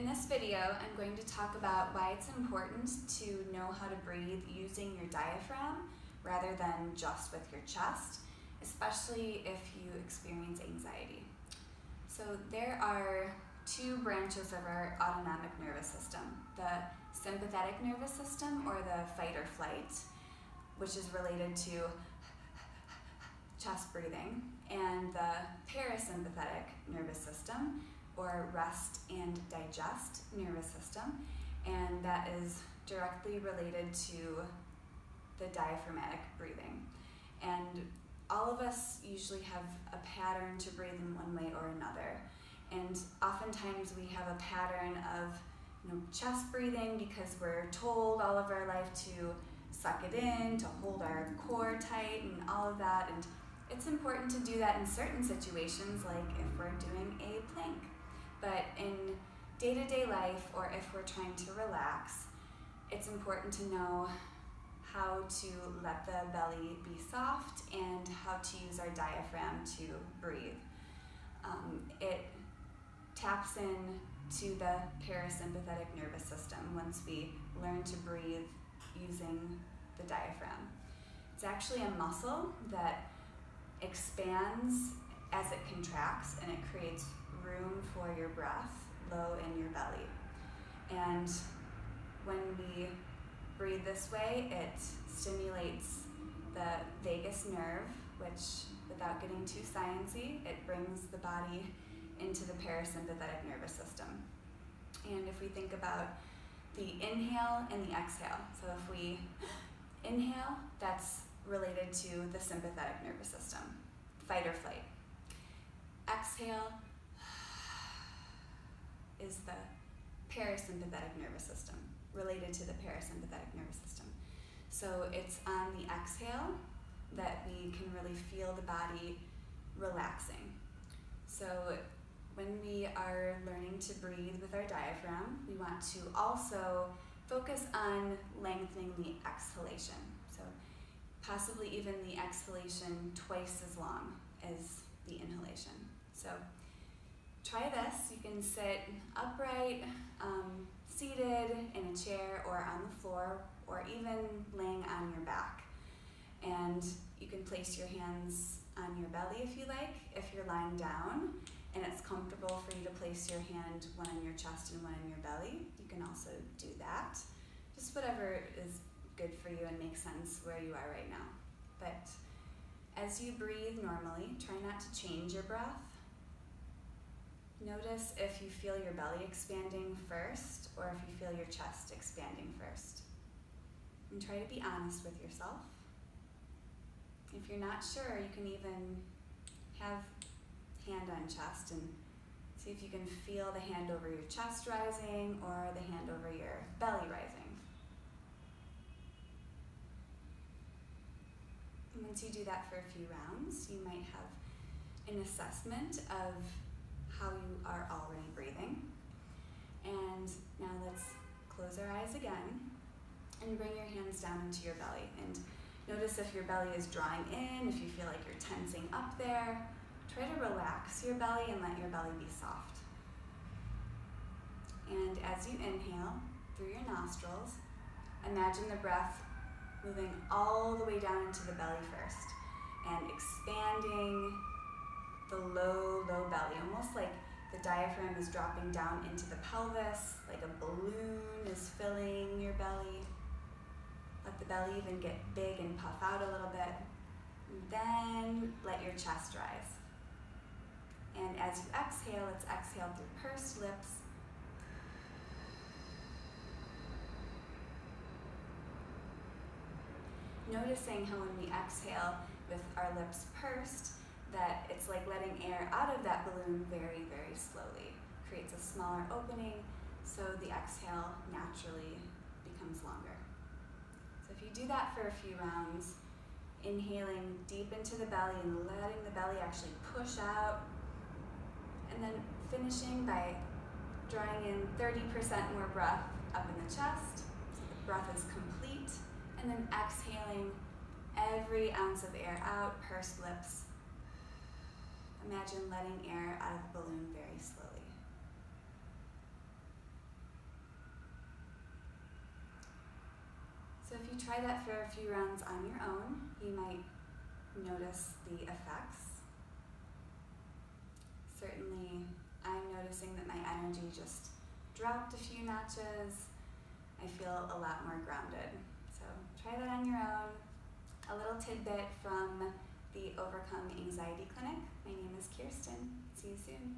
In this video, I'm going to talk about why it's important to know how to breathe using your diaphragm rather than just with your chest, especially if you experience anxiety. So there are two branches of our autonomic nervous system, the sympathetic nervous system, or the fight or flight, which is related to chest breathing, and the parasympathetic nervous system, or rest and digest nervous system, and that is directly related to the diaphragmatic breathing. And all of us usually have a pattern to breathe in one way or another, and oftentimes we have a pattern of chest breathing because we're told all of our life to suck it in, to hold our core tight and all of that, and it's important to do that in certain situations, like if we're doing a plank. But in day-to-day life, or if we're trying to relax, it's important to know how to let the belly be soft and how to use our diaphragm to breathe. It taps in to the parasympathetic nervous system once we learn to breathe using the diaphragm. It's actually a muscle that expands as it contracts, and it creates room for your breath low in your belly. And when we breathe this way, it stimulates the vagus nerve, which, without getting too sciencey, it brings the body into the parasympathetic nervous system. And if we think about the inhale and the exhale, so if we inhale, that's related to the sympathetic nervous system, fight or flight. Exhale is the parasympathetic nervous system, related to the parasympathetic nervous system. So it's on the exhale that we can really feel the body relaxing. So when we are learning to breathe with our diaphragm, we want to also focus on lengthening the exhalation. So possibly even the exhalation twice as long as the inhalation. So try this. You can sit upright, seated in a chair or on the floor, or even laying on your back. And you can place your hands on your belly if you like. If you're lying down and it's comfortable for you to place your hand one on your chest and one on your belly, you can also do that. Just whatever is good for you and makes sense where you are right now. But as you breathe normally, try not to change your breath. Notice if you feel your belly expanding first, or if you feel your chest expanding first. And try to be honest with yourself. If you're not sure, you can even have hand on chest and see if you can feel the hand over your chest rising or the hand over your belly rising. And once you do that for a few rounds, you might have an assessment of how you are already breathing. And now let's close our eyes again and bring your hands down into your belly. And notice if your belly is drawing in, if you feel like you're tensing up there. Try to relax your belly and let your belly be soft. And as you inhale through your nostrils, imagine the breath moving all the way down into the belly first and expanding the low belly, almost like the diaphragm is dropping down into the pelvis, like a balloon is filling your belly. Let the belly even get big and puff out a little bit. And then let your chest rise. And as you exhale, let's exhale through pursed lips. Noticing how when we exhale with our lips pursed, that it's like letting air out of that balloon very, very slowly. Creates a smaller opening, so the exhale naturally becomes longer. So if you do that for a few rounds, inhaling deep into the belly and letting the belly actually push out, and then finishing by drawing in 30% more breath up in the chest, so the breath is complete, and then exhaling every ounce of air out, pursed lips. Imagine letting air out of the balloon very slowly. try that for a few rounds on your own. You might notice the effects. Certainly, I'm noticing that my energy just dropped a few notches. I feel a lot more grounded. So try that on your own. A little tidbit from the Overcome Anxiety Clinic. My name is Kirsten. See you soon.